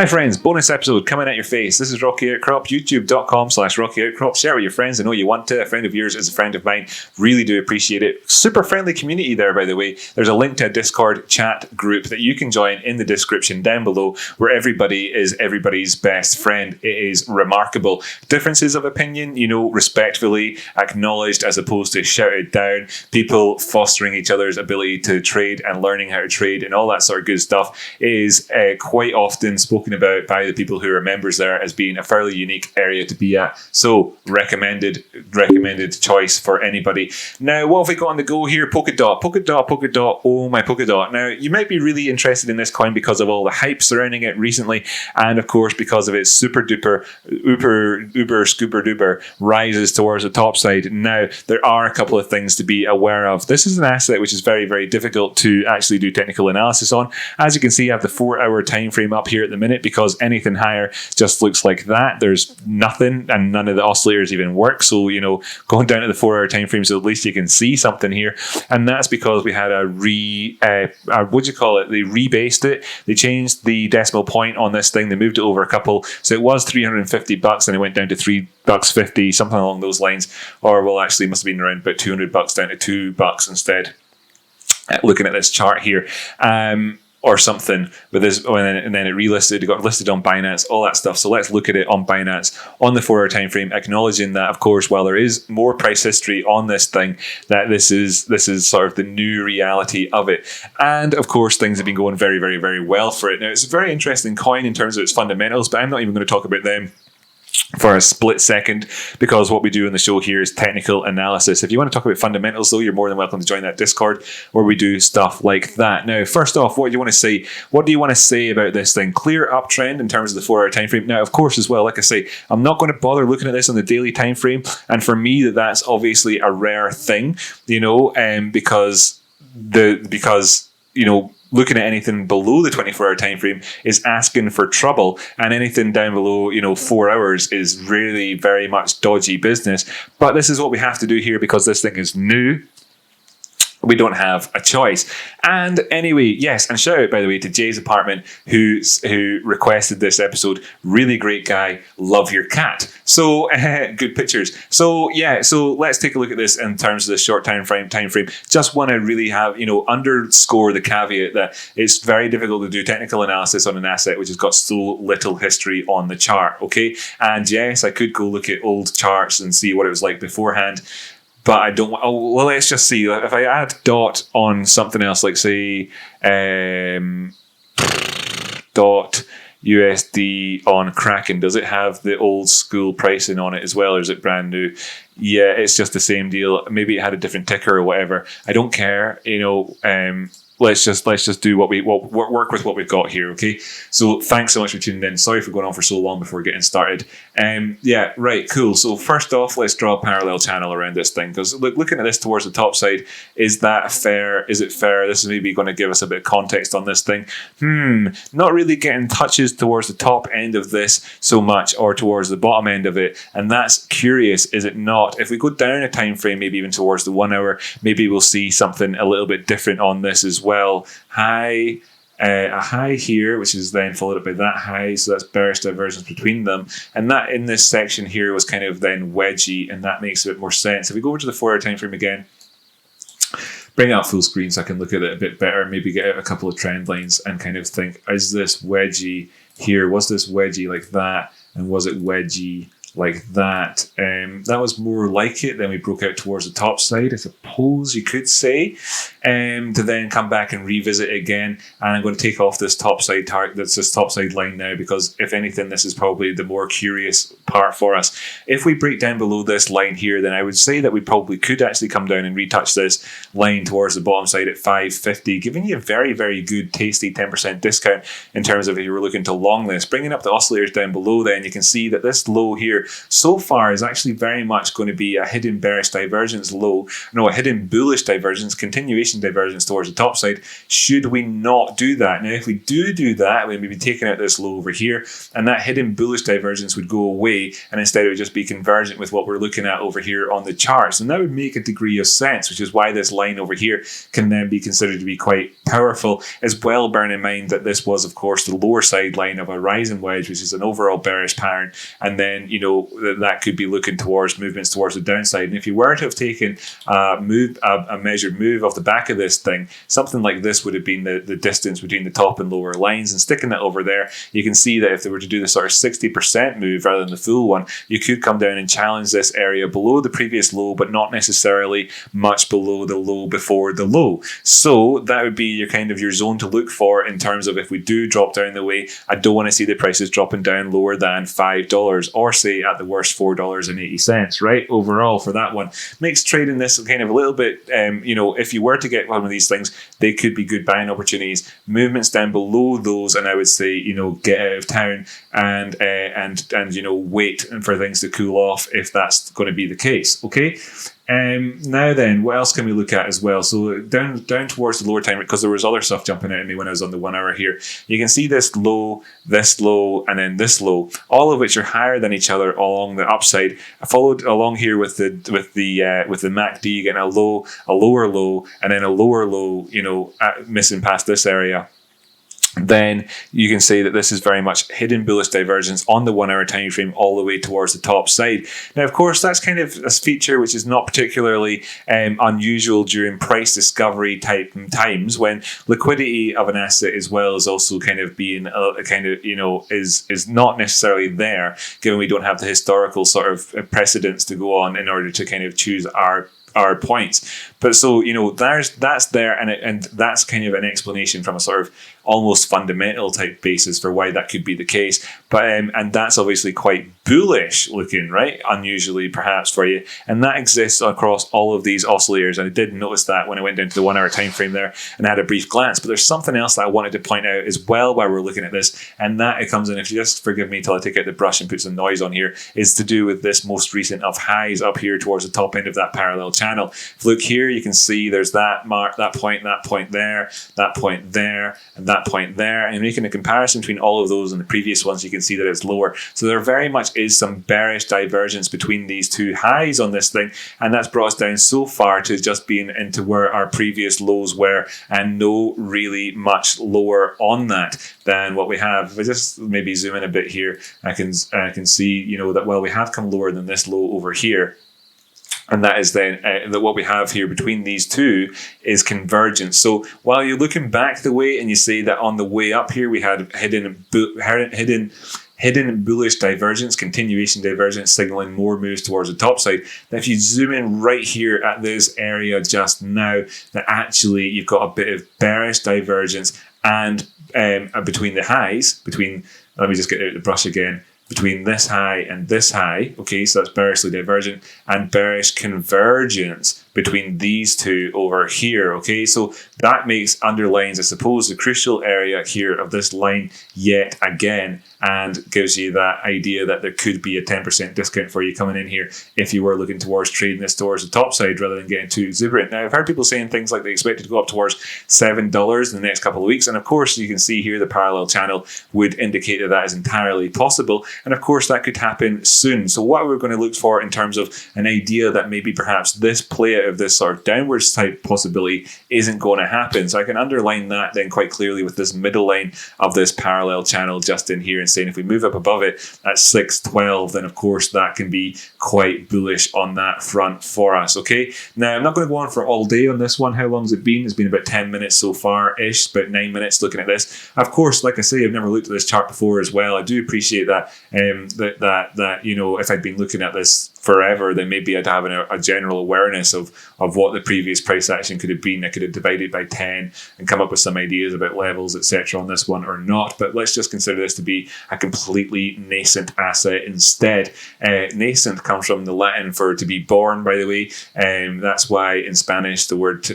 Hi friends, bonus episode coming at your face. This is Rocky Outcrop, youtube.com/Rocky Outcrop. Share with your friends. I know you want to. A friend of yours is a friend of mine. Really do appreciate it. Super friendly community there, by the way. There's a link to a Discord chat group that you can join in the description down below, where everybody is everybody's best friend. It is remarkable. Differences of opinion, respectfully acknowledged as opposed to shouted down. People fostering each other's ability to trade and learning how to trade and all that sort of good stuff is quite often spoken about by the people who are members there as being a fairly unique area to be at. So recommended choice for anybody. Now, what have we got on the go here? Polkadot. Oh my Polkadot. Now, you might be really interested in this coin because of all the hype surrounding it recently, and of course because of its super duper, uber scooper duper rises towards the top side. Now, there are a couple of things to be aware of. This is an asset which is very, very difficult to actually do technical analysis on. As you can see, I have the 4-hour time frame up here at the minute, because anything higher just looks like that. There's nothing, and none of the oscillators even work. So, going down to the 4-hour time frame, so at least you can see something here. And that's because we had they rebased it. They changed the decimal point on this thing. They moved it over a couple. So it was $350 and it went down to $3.50, something along those lines. Or, well, actually, it must have been around about $200 down to $2 instead. Looking at this chart here. Or something with this, and then it relisted. It got listed on Binance, all that stuff. So let's look at it on Binance on the 4-hour time frame, acknowledging that, of course, while there is more price history on this thing, that this is sort of the new reality of it. And of course, things have been going very, very, very well for it. Now, it's a very interesting coin in terms of its fundamentals, but I'm not even going to talk about them for a split second, because what we do in the show here is technical analysis. If you want to talk about fundamentals, though, you're more than welcome to join that Discord where we do stuff like that. Now, first off, what do you want to say? What do you want to say about this thing? Clear uptrend in terms of the 4-hour time frame. Now, of course, as well, like I say, I'm not going to bother looking at this on the daily time frame, and for me, that's obviously a rare thing, because looking at anything below the 24-hour time frame is asking for trouble, and anything down below 4 hours is really very much dodgy business. But this is what we have to do here because this thing is new. We don't have a choice. And anyway, yes, and shout out, by the way, to Jay's Apartment, who requested this episode. Really great guy. Love your cat. So, good pictures. So, yeah, so let's take a look at this in terms of the short time frame. Just want to really have, underscore the caveat that it's very difficult to do technical analysis on an asset which has got so little history on the chart, okay? And yes, I could go look at old charts and see what it was like beforehand, but I don't. Oh, well, let's just see. If I add dot on something else, like say dot USD on Kraken, does it have the old school pricing on it as well, or is it brand new? Yeah, it's just the same deal. Maybe it had a different ticker or whatever. I don't care. Let's just do work with what we've got here, okay? So thanks so much for tuning in. Sorry for going on for so long before getting started. Yeah, right, cool. So first off, let's draw a parallel channel around this thing, because looking at this towards the top side, is that fair? Is it fair? This is maybe going to give us a bit of context on this thing. Not really getting touches towards the top end of this so much, or towards the bottom end of it, and that's curious, is it not? If we go down a time frame, maybe even towards the 1 hour, maybe we'll see something a little bit different on this as well. A high here, which is then followed up by that high, so that's bearish divergence between them, and that in this section here was kind of then wedgy, and that makes a bit more sense. If we go over to the 4-hour time frame again, bring out full screen so I can look at it a bit better, maybe get out a couple of trend lines and kind of think, is this wedgy here? Was this wedgy like that? And was it wedgy like that? That was more like it. Then we broke out towards the top side, I suppose you could say, to then come back and revisit it again. And I'm going to take off this top side target, that's this top side line now, because if anything, this is probably the more curious part for us. If we break down below this line here, then I would say that we probably could actually come down and retouch this line towards the bottom side at 550, giving you a very, very good, tasty 10% discount in terms of if you were looking to long this. Bringing up the oscillators down below, then you can see that this low here here so far is actually very much going to be a hidden bearish divergence low, no, a hidden bullish divergence, continuation divergence towards the top side, should we not do that. Now, if we do that, we may be taking out this low over here, and that hidden bullish divergence would go away, and instead it would just be convergent with what we're looking at over here on the charts. And that would make a degree of sense, which is why this line over here can then be considered to be quite powerful, as well, bearing in mind that this was, of course, the lower side line of a rising wedge, which is an overall bearish pattern, and then, you know, that could be looking towards movements towards the downside. And if you were to have taken a measured move off the back of this thing, something like this would have been the distance between the top and lower lines, and sticking that over there, you can see that if they were to do the sort of 60% move rather than the full one, you could come down and challenge this area below the previous low, but not necessarily much below the low before the low. So that would be your kind of your zone to look for in terms of, if we do drop down the way, I don't want to see the prices dropping down lower than $5, or say at the worst $4.80, right? Overall for that one, makes trading this kind of a little bit, you know, if you were to get one of these things, they could be good buying opportunities. Movements down below those, and I would say, you know, get out of town and you know, wait for things to cool off if that's going to be the case. Okay. Now then, what else can we look at as well? So down towards the lower time, because there was other stuff jumping out at me when I was on the 1 hour here. You can see this low, and then this low, all of which are higher than each other along the upside. I followed along here with the MACD, getting a low, a lower low, and then a lower low, you know, missing past this area. Then you can say that this is very much hidden bullish divergence on the 1 hour time frame all the way towards the top side. Now, of course, that's kind of a feature which is not particularly unusual during price discovery type times, when liquidity of an asset as well is also kind of being kind of, you know, is not necessarily there, given we don't have the historical sort of precedents to go on in order to kind of choose our points. But so, you know, that's there, and that's kind of an explanation from a sort of almost fundamental type basis for why that could be the case. But and that's obviously quite bullish looking, right? Unusually perhaps for you. And that exists across all of these oscillators. And I did notice that when I went down to the 1 hour time frame there and had a brief glance. But there's something else that I wanted to point out as well while we're looking at this. And that it comes in, if you just forgive me till I take out the brush and put some noise on here, is to do with this most recent of highs up here towards the top end of that parallel channel. If you look here, you can see there's that mark, that point there, that point there, and that point there. And making a comparison between all of those and the previous ones, you can see that it's lower. So there very much is some bearish divergence between these two highs on this thing, and that's brought us down so far to just being into where our previous lows were, and no really much lower on that than what we have. If I just maybe zoom in a bit here, I can see, you know, that while we have come lower than this low over here, and that is then that what we have here between these two is convergence. So while you're looking back the way and you say that on the way up here we had hidden bullish divergence, continuation divergence, signaling more moves towards the top side. Now, if you zoom in right here at this area just now, that actually you've got a bit of bearish divergence, and between the highs, let me just get out the brush again, between this high and this high, okay, so that's bearishly divergent, and bearish convergence between these two over here, okay? So that underlines, I suppose, the crucial area here of this line yet again, and gives you that idea that there could be a 10% discount for you coming in here if you were looking towards trading this towards the top side rather than getting too exuberant. Now, I've heard people saying things like they expect it to go up towards $7 in the next couple of weeks, and of course you can see here the parallel channel would indicate that that is entirely possible, and of course that could happen soon. So what we're going to look for in terms of an idea that maybe perhaps this play out of this sort of downwards type possibility isn't going to happen. So I can underline that then quite clearly with this middle line of this parallel channel just in here, and saying if we move up above it at 612, then of course that can be quite bullish on that front for us. Okay, now I'm not going to go on for all day on this one. How long has it been? It's been about 10 minutes so far ish, about 9 minutes looking at this. Of course, like I say, I've never looked at this chart before as well. I do appreciate that that you know, if I'd been looking at this forever, then maybe I'd have a general awareness of of what the previous price action could have been. I could have divided by 10 and come up with some ideas about levels, etc. on this one or not. But let's just consider this to be a completely nascent asset instead. Nascent comes from the Latin for to be born, by the way. That's why in Spanish the word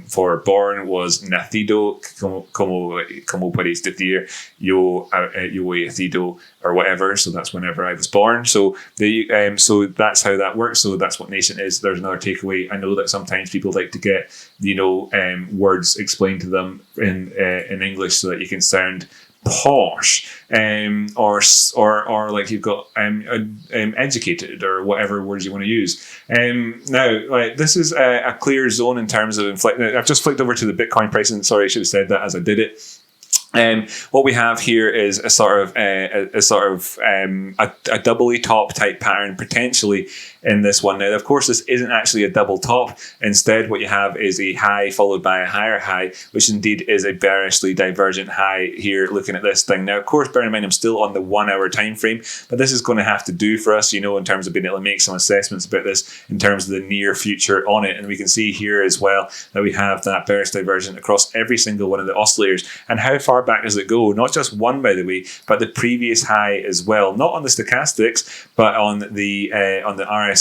for born was nacido, como puedes decir, yo he nacido, or whatever. So that's whenever I was born. So so that's how that works. So that's what nascent is. There's another takeaway. I know that sometimes people like to get words explained to them in English so that you can sound posh, or like you've got educated, or whatever words you want to use. Now, this is a clear zone in terms of I've just flicked over to the Bitcoin pricing. Sorry, I should have said that as I did it. What we have here is a doubly top type pattern potentially in this one. Now, of course, this isn't actually a double top. Instead, what you have is a high followed by a higher high, which indeed is a bearishly divergent high here looking at this thing. Now, of course, bear in mind, I'm still on the 1 hour time frame, but this is going to have to do for us, in terms of being able to make some assessments about this in terms of the near future on it. And we can see here as well that we have that bearish divergent across every single one of the oscillators. And how far back does it go? Not just one, by the way, but the previous high as well. Not on the stochastics, but on the RSI.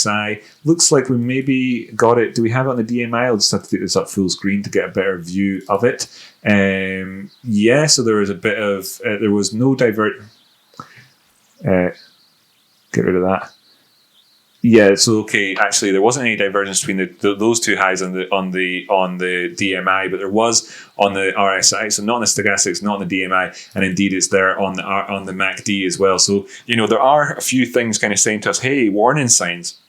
Looks like we maybe got it. Do we have it on the DMI? I'll just have to take this up full screen to get a better view of it. Yeah, so there was a bit of there was no divert. Get rid of that. Yeah, so okay, actually there wasn't any divergence between those two highs on the DMI, but there was on the RSI, so not on the stochastics, not on the DMI, and indeed it's there on the MACD as well. So there are a few things kind of saying to us, hey, warning signs.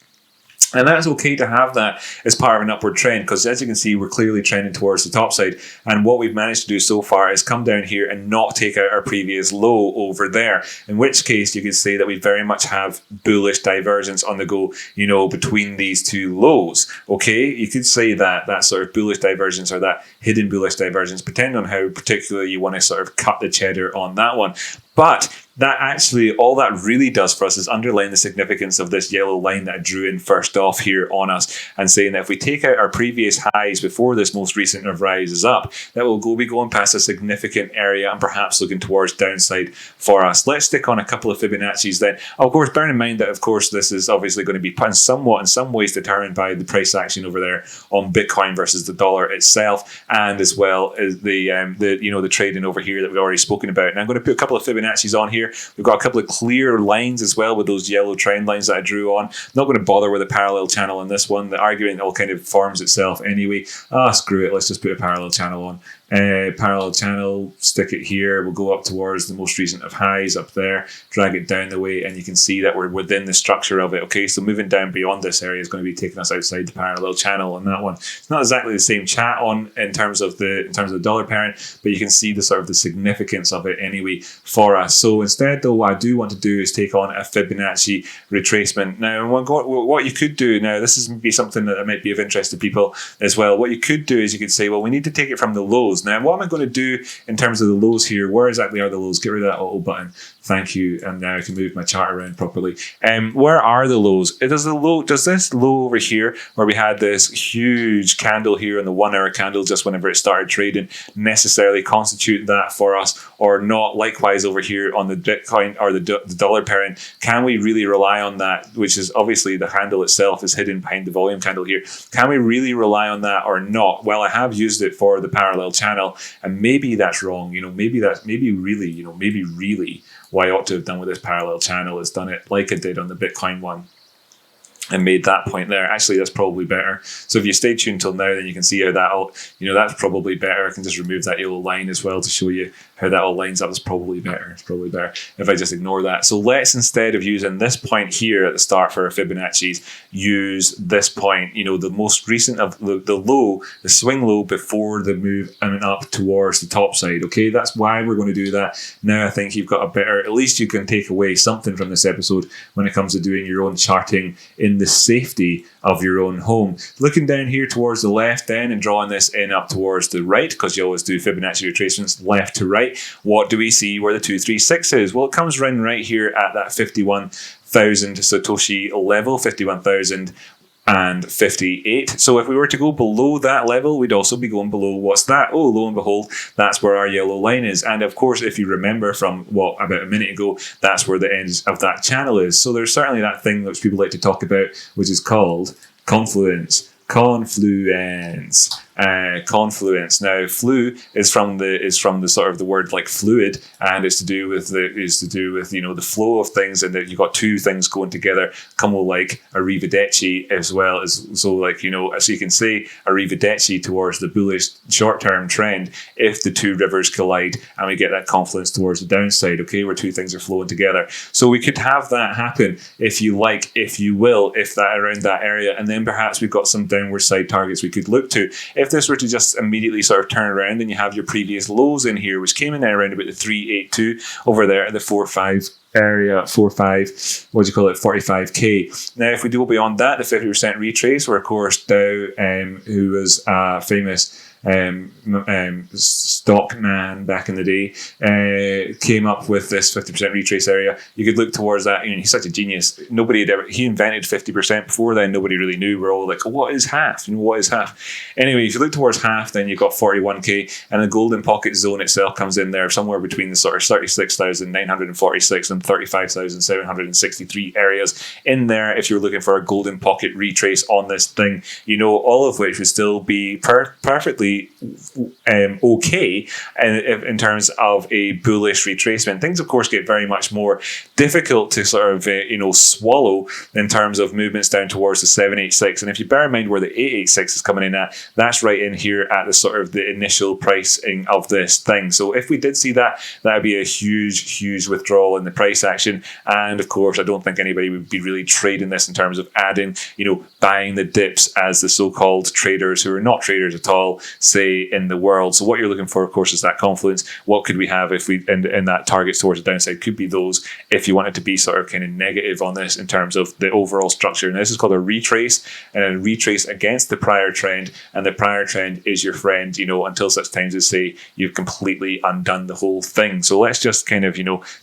And that's okay to have that as part of an upward trend, because as you can see, we're clearly trending towards the top side. And what we've managed to do so far is come down here and not take out our previous low over there, in which case you could say that we very much have bullish divergence on the go, between these two lows. Okay, you could say that sort of bullish divergence, or that hidden bullish divergence, depending on how particularly you want to sort of cut the cheddar on that one. But that actually, all that really does for us is underline the significance of this yellow line that I drew in first off here on us, and saying that if we take out our previous highs before this most recent of rises up, that will be going past a significant area and perhaps looking towards downside for us. Let's stick on a couple of Fibonacci's then. Of course, bearing in mind that, of course, this is obviously going to be in some ways determined by the price action over there on Bitcoin versus the dollar itself, and as well as the trading over here that we've already spoken about. And I'm going to put a couple of Fibonacci's on here. We've got a couple of clear lines as well with those yellow trend lines that I drew on. Not going to bother with a parallel channel on this one. The argument all kind of forms itself anyway. Screw it. Let's just put a parallel channel on. Parallel channel, stick it here. We'll go up towards the most recent of highs up there, drag it down the way, and you can see that we're within the structure of it. Okay, so moving down beyond this area is going to be taking us outside the parallel channel on that one. It's not exactly the same chat on in terms of the dollar parent, but you can see the sort of the significance of it anyway for us. So instead, though, what I do want to do is take on a Fibonacci retracement. Now, what you could do now, this is maybe something that might be of interest to people as well. What you could do is you could say, well, we need to take it from the lows. Now, what am I going to do in terms of the lows here? Where exactly are the lows? Get rid of that auto button. Thank you. And now I can move my chart around properly. Where are the lows? Does this low over here, where we had this huge candle here on the 1 hour candle just whenever it started trading, necessarily constitute that for us, or not? Likewise over here on the Bitcoin or the dollar parent, can we really rely on that, which is obviously the handle itself is hidden behind the volume candle here? Can we really rely on that or not? Well, I have used it for the parallel channel, and maybe that's wrong. Maybe really what I ought to have done with this parallel channel is done it like I did on the Bitcoin one and made that point there. Actually, that's probably better. So if you stay tuned till now, then you can see how that's probably better. I can just remove that yellow line as well to show you how that all lines up. It's probably better. It's probably better if I just ignore that. So let's, instead of using this point here at the start for our Fibonacci's, use this point, the most recent of the low, the swing low before the move and up towards the top side. Okay, that's why we're going to do that. Now I think you've got a better, at least you can take away something from this episode when it comes to doing your own charting in the safety of your own home. Looking down here towards the left then and drawing this in up towards the right, because you always do Fibonacci retracements left to right. What do we see where the 236 is? Well, it comes right here at that 51,000 Satoshi level, 51,000 and 58. So if we were to go below that level, we'd also be going below, what's that? Oh, lo and behold, that's where our yellow line is. And of course, if you remember from what about a minute ago, that's where the end of that channel is. So there's certainly that thing which people like to talk about, which is called confluence. Confluence. Now, flu is from the sort of the word like fluid, and it's to do with the flow of things, and that you've got two things going together, como like arrivederci, as well as so like so you can say arrivederci towards the bullish short-term trend if the two rivers collide and we get that confluence towards the downside, okay, where two things are flowing together. So we could have that happen if you like, if you will, if that around that area, and then perhaps we've got some downward side targets we could look to. If this were to just immediately sort of turn around and you have your previous lows in here, which came in there around about the 382 over there at the 45 area, 45K. Now, if we go beyond that, the 50% retrace, where of course Dow, who was famous stock man back in the day, came up with this 50% retrace area. You could look towards that. He's such a genius. He invented 50%. Before then, nobody really knew. We're all like, what is half? What is half? Anyway, if you look towards half, then you've got 41K, and the golden pocket zone itself comes in there somewhere between the sort of 36,946 and 35,763 areas in there. If you're looking for a golden pocket retrace on this thing, all of which would still be perfectly okay in terms of a bullish retracement. Things, of course, get very much more difficult to sort of swallow in terms of movements down towards the 786. And if you bear in mind where the 886 is coming in at, that's right in here at the sort of the initial pricing of this thing. So if we did see that, that would be a huge withdrawal in the price action. And of course, I don't think anybody would be really trading this in terms of adding, buying the dips as the so-called traders who are not traders at all say in the world. So what you're looking for, of course, is that confluence. What could we have if we in that targets towards the downside? Could be those if you wanted to be sort of kind of negative on this in terms of the overall structure. And this is called a retrace, and a retrace against the prior trend. And the prior trend is your friend, until such times as say you've completely undone the whole thing. So let's just kind of,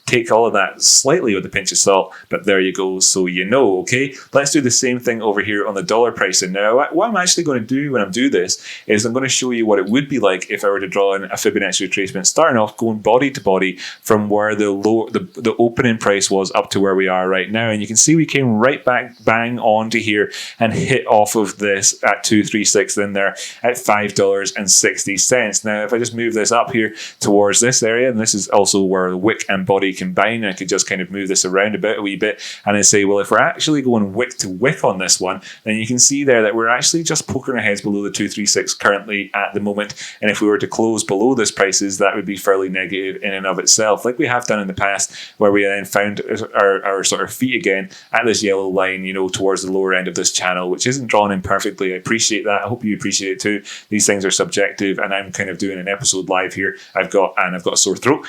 take all of that slightly with a pinch of salt. But there you go. So okay. Let's do the same thing over here on the dollar pricing. Now, what I'm actually going to do when I'm doing this is I'm going to show you what it would be like if I were to draw in a Fibonacci retracement, starting off going body to body from where the opening price was up to where we are right now. And you can see we came right back bang on to here and hit off of this at 236 in there at $5.60. Now, if I just move this up here towards this area, and this is also where the wick and body combine, I could just kind of move this around a wee bit and then say, well, if we're actually going wick to wick on this one, then you can see there that we're actually just poking our heads below the 236 currently at the moment. And if we were to close below those prices, that would be fairly negative in and of itself, like we have done in the past, where we then found our sort of feet again at this yellow line, towards the lower end of this channel, which isn't drawn in perfectly. I appreciate that. I hope you appreciate it too. These things are subjective, and I'm kind of doing an episode live here. I've got a sore throat,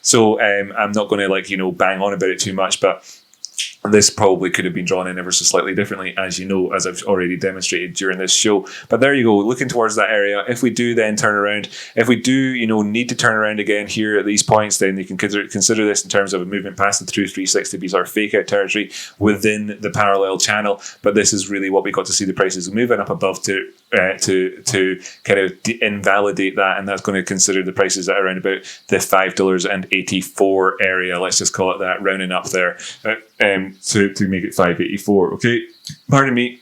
so I'm not going to bang on about it too much, but this probably could have been drawn in ever so slightly differently, as as I've already demonstrated during this show. But there you go, looking towards that area. If we do then turn around, if we do, need to turn around again here at these points, then you can consider this in terms of a movement past the 236 to be sort of fake out territory within the parallel channel. But this is really what we got to see the prices moving up above to kind of invalidate that, and that's going to consider the prices at around about the $5.84 area. Let's just call it that, rounding up there. To make it 584, okay? Pardon me.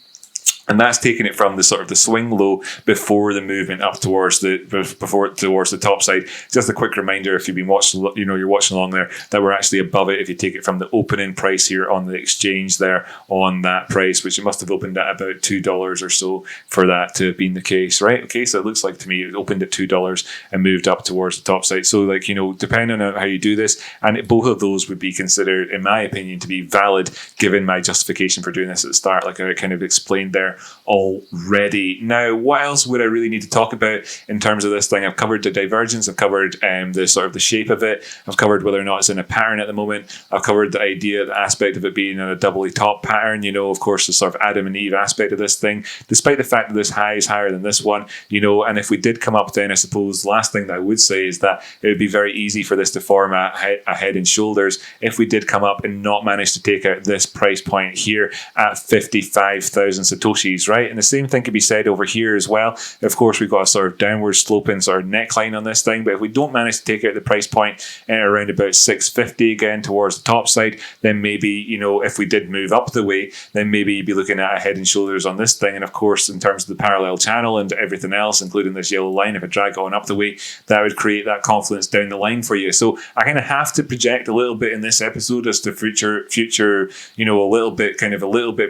And that's taking it from the sort of the swing low before the movement up towards the top side. Just a quick reminder, if you've been watching, you're watching along there, that we're actually above it. If you take it from the opening price here on the exchange there on that price, which it must have opened at about $2 or so for that to have been the case, right? Okay, so it looks like to me it opened at $2 and moved up towards the top side. So depending on how you do this, and both of those would be considered, in my opinion, to be valid, given my justification for doing this at the start, like I kind of explained there already. Now, what else would I really need to talk about in terms of this thing? I've covered the divergence, I've covered the sort of the shape of it, I've covered whether or not it's in a pattern at the moment, I've covered the aspect of it being in a doubly top pattern, of course, the sort of Adam and Eve aspect of this thing, despite the fact that this high is higher than this one, and if we did come up, then I suppose the last thing that I would say is that it would be very easy for this to form a head and shoulders if we did come up and not manage to take out this price point here at 55,000 Satoshi bushies, right? And the same thing could be said over here as well. Of course, we've got a sort of downward sloping sort of neckline on this thing, but if we don't manage to take out the price point at around about 650 again towards the top side, then maybe, you know, if we did move up the way, then maybe you'd be looking at a head and shoulders on this thing. And of course, in terms of the parallel channel and everything else, including this yellow line, if I drag on up the way, that would create that confluence down the line for you. So I kind of have to project a little bit in this episode as to future, you know, a little bit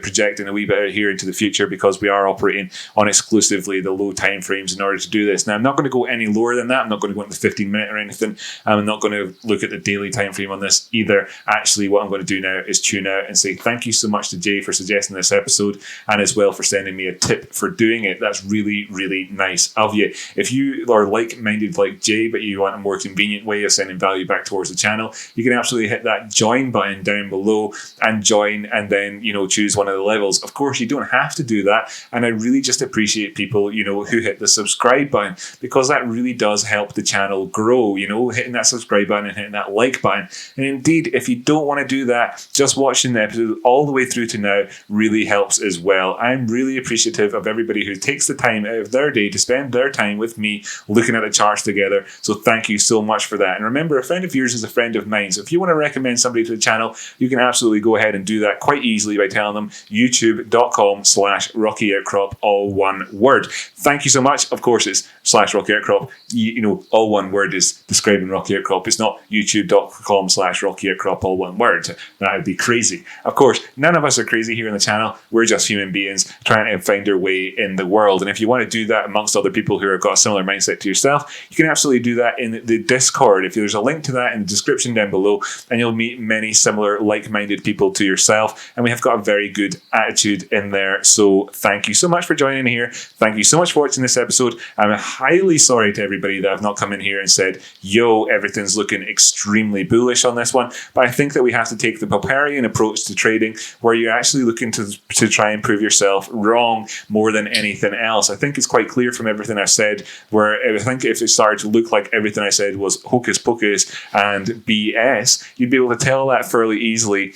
projecting a wee bit out here into the future, because we are operating on exclusively the low time frames in order to do this. Now, I'm not going to go any lower than that. I'm not going to go into the 15-minute or anything. I'm not going to look at the daily time frame on this either. Actually, what I'm going to do now is tune out and say thank you so much to Jay for suggesting this episode, and as well for sending me a tip for doing it. That's really, really nice of you. If you are like-minded like Jay, but you want a more convenient way of sending value back towards the channel, you can absolutely hit that join button down below and join, and then, you know, choose one of the levels. Of course, you don't have to do that, and I really just appreciate people, you know, who hit the subscribe button, because that really does help the channel grow, you know, hitting that subscribe button and hitting that like button. And indeed, if you don't want to do that, just watching the episode all the way through to now really helps as well. I'm really appreciative of everybody who takes the time out of their day to spend their time with me looking at the charts together. So thank you so much for that. And remember, a friend of yours is a friend of mine. So if you want to recommend somebody to the channel, you can absolutely go ahead and do that quite easily by telling them youtube.com/Rocky Outcrop, all one word. Thank you so much. Of course, it's /Rocky Outcrop. You know, all one word is describing Rocky Outcrop. It's not youtube.com/Rocky Outcrop, all one word. That would be crazy. Of course, none of us are crazy here on the channel. We're just human beings trying to find our way in the world. And if you want to do that amongst other people who have got a similar mindset to yourself, you can absolutely do that in the Discord. If there's a link to that in the description down below, and you'll meet many similar like-minded people to yourself. And we have got a very good attitude in there. So thank you so much for joining here. Thank you so much for watching this episode. I'm highly sorry to everybody that I've not come in here and said, yo, everything's looking extremely bullish on this one. But I think that we have to take the Popperian approach to trading, where you're actually looking to try and prove yourself wrong more than anything else. I think it's quite clear from everything I've said, where I think if it started to look like everything I said was hocus pocus and BS, you'd be able to tell that fairly easily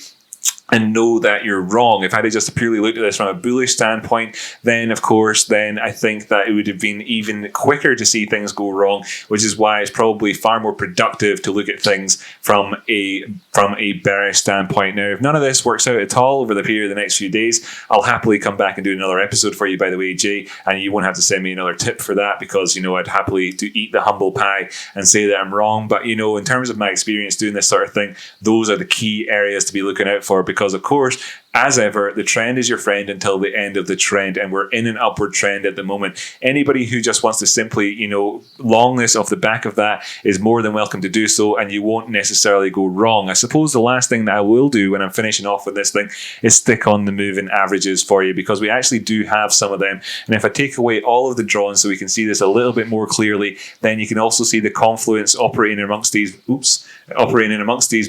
and know that you're wrong. If I had just purely looked at this from a bullish standpoint, then of course, then I think that it would have been even quicker to see things go wrong, which is why it's probably far more productive to look at things from a bearish standpoint. Now, if none of this works out at all over the period of the next few days, I'll happily come back and do another episode for you, by the way, Jay, and you won't have to send me another tip for that, because, you know, I'd happily to eat the humble pie and say that I'm wrong. But, you know, in terms of my experience doing this sort of thing, those are the key areas to be looking out for, because of course, as ever, the trend is your friend until the end of the trend, and we're in an upward trend at the moment. Anybody who just wants to simply, you know, long this off the back of that is more than welcome to do so, and you won't necessarily go wrong. I suppose the last thing that I will do when I'm finishing off with this thing is stick on the moving averages for you, because we actually do have some of them. And if I take away all of the drawings so we can see this a little bit more clearly, then you can also see the confluence operating amongst these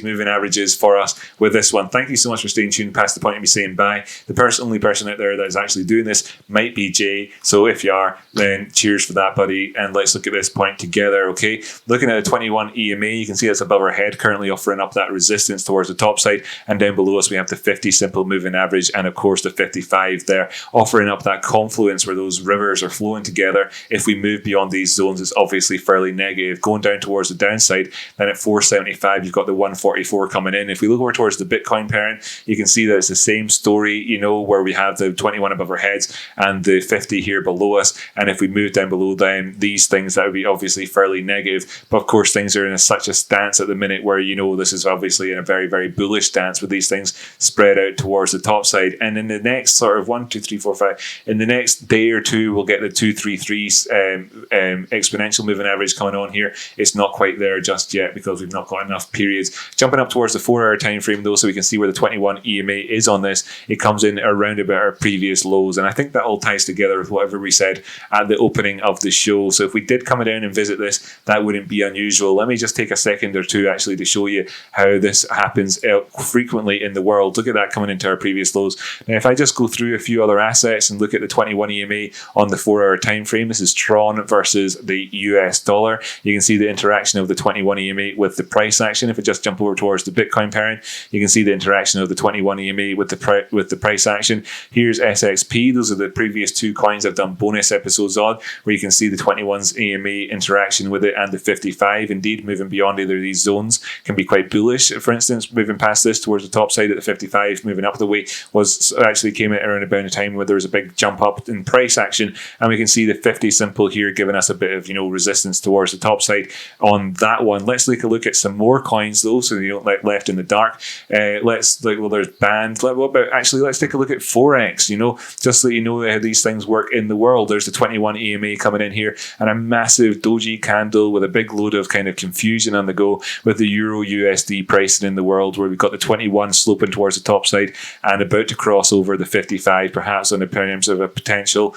moving averages for us with this one. Thank you so much for staying tuned past the point of me saying bye. The only person out there that is actually doing this might be Jay. So if you are, then cheers for that, buddy. And let's look at this point together, okay? Looking at the 21 EMA, you can see it's above our head, currently offering up that resistance towards the top side. And down below us, we have the 50 simple moving average, and of course the 55 there, offering up that confluence where those rivers are flowing together. If we move beyond these zones, it's obviously fairly negative. Going down towards the downside, then at 475, you've got the 144 coming in. If we look over towards the Bitcoin parent, you can see that it's the same story, you know, where we have the 21 above our heads and the 50 here below us. And if we move down below them, these things, that would be obviously fairly negative. But of course, things are in such a stance at the minute where, you know, this is obviously in a very, very bullish stance with these things spread out towards the top side. And in the next sort of 1, 2, 3, 4, 5, in the next day or two, we'll get the 233 exponential moving average coming on here. It's not quite there just yet because we've not got enough periods. Jumping up towards the 4-hour time frame though, so we can see where the 21 EMA is on this. It comes in around about our previous lows, and I think that all ties together with whatever we said at the opening of the show. So if we did come down and visit this, that wouldn't be unusual. Let me just take a second or two actually to show you how this happens frequently in the world. Look at that coming into our previous lows. Now if I just go through a few other assets and look at the 21 EMA on the 4-hour time frame, this is Tron versus the US dollar. You can see the interaction of the 21 EMA with the price action. If I just jump over towards the Bitcoin parent, you can see the interaction of the 21 EMA with the price action. Here's SXP. Those are the previous two coins I've done bonus episodes on, where you can see the 21's EMA interaction with it and the 55. Indeed, moving beyond either of these zones can be quite bullish. For instance, moving past this towards the top side at the 55, moving up the way, was actually came at around about a time where there was a big jump up in price action, and we can see the 50 simple here giving us a bit of resistance towards the top side on that one. Let's take a look at some more coins though, so you don't like left in the dark. There's band. Let's take a look at Forex. Just so you know how these things work in the world. There's the 21 EMA coming in here, and a massive doji candle with a big load of kind of confusion on the go with the Euro USD pricing in the world, where we've got the 21 sloping towards the top side and about to cross over the 55, perhaps on the terms of a potential,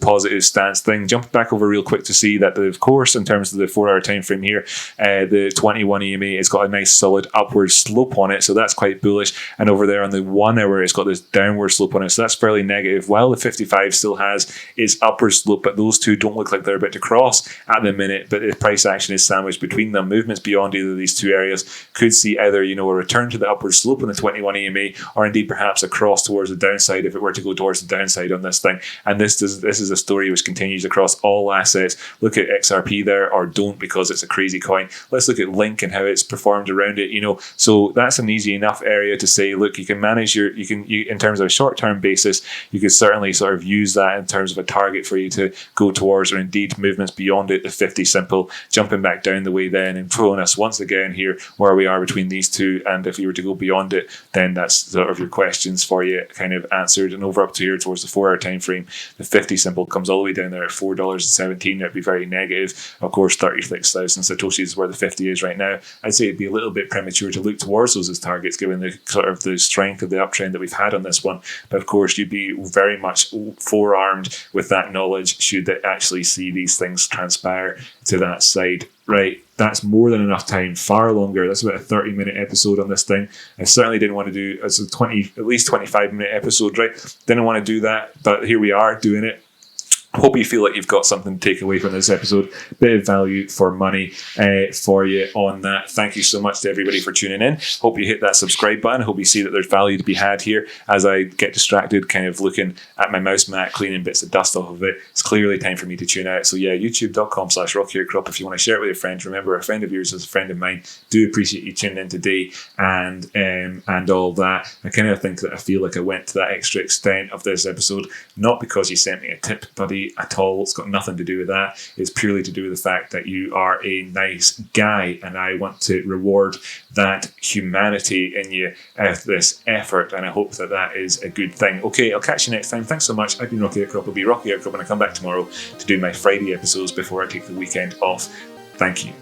positive stance thing. Jump back over real quick to see that, of course, in terms of the 4 hour time frame here, the 21 EMA has got a nice solid upward slope on it, so that's quite bullish. And over there on the 1 hour, it's got this downward slope on it, so that's fairly negative. While the 55 still has its upward slope, but those two don't look like they're about to cross at the minute, but the price action is sandwiched between them. Movements beyond either of these two areas could see either a return to the upward slope on the 21 EMA, or indeed perhaps a cross towards the downside if it were to go towards the downside on this thing. And this is a story which continues across all assets. Look at XRP there, or don't, because it's a crazy coin. Let's look at Link and how it's performed around it. So that's an easy enough area to say, look, you can manage in terms of a short-term basis, you could certainly sort of use that in terms of a target for you to go towards, or indeed movements beyond it, the 50 simple, jumping back down the way then and throwing us once again here where we are between these two. And if you were to go beyond it, then that's sort of your questions for you kind of answered. And over up to here towards the 4 hour time frame, the 50 simple comes all the way down there at $4.17. That'd be very negative. Of course, 36,000 Satoshis is where the 50 is right now. I'd say it'd be a little bit premature to look towards those as targets, given the sort of the strength of the uptrend that we've had on this one. But of course, you'd be very much forearmed with that knowledge should they actually see these things transpire to that side. Right, that's more than enough time, far longer. That's about a 30-minute episode on this thing. I certainly didn't want to do at least 25-minute episode, right? Didn't want to do that, but here we are doing it. Hope you feel like you've got something to take away from this episode. Bit of value for money for you on that. Thank you so much to everybody for tuning in. Hope you hit that subscribe button. Hope you see that there's value to be had here as I get distracted, kind of looking at my mouse mat, cleaning bits of dust off of it. It's clearly time for me to tune out. So yeah, youtube.com/Rocky Outcrop if you want to share it with your friends. Remember, a friend of yours is a friend of mine. Do appreciate you tuning in today and all that. I kind of think that I feel like I went to that extra extent of this episode, not because you sent me a tip, buddy, at all. It's got nothing to do with that. It's purely to do with the fact that you are a nice guy, and I want to reward that humanity in you with this effort, and I hope that that is a good thing. Okay, I'll catch you next time. Thanks so much. I've been Rocky Outcrop. I'll be Rocky Outcrop when I come back tomorrow to do my Friday episodes before I take the weekend off. Thank you.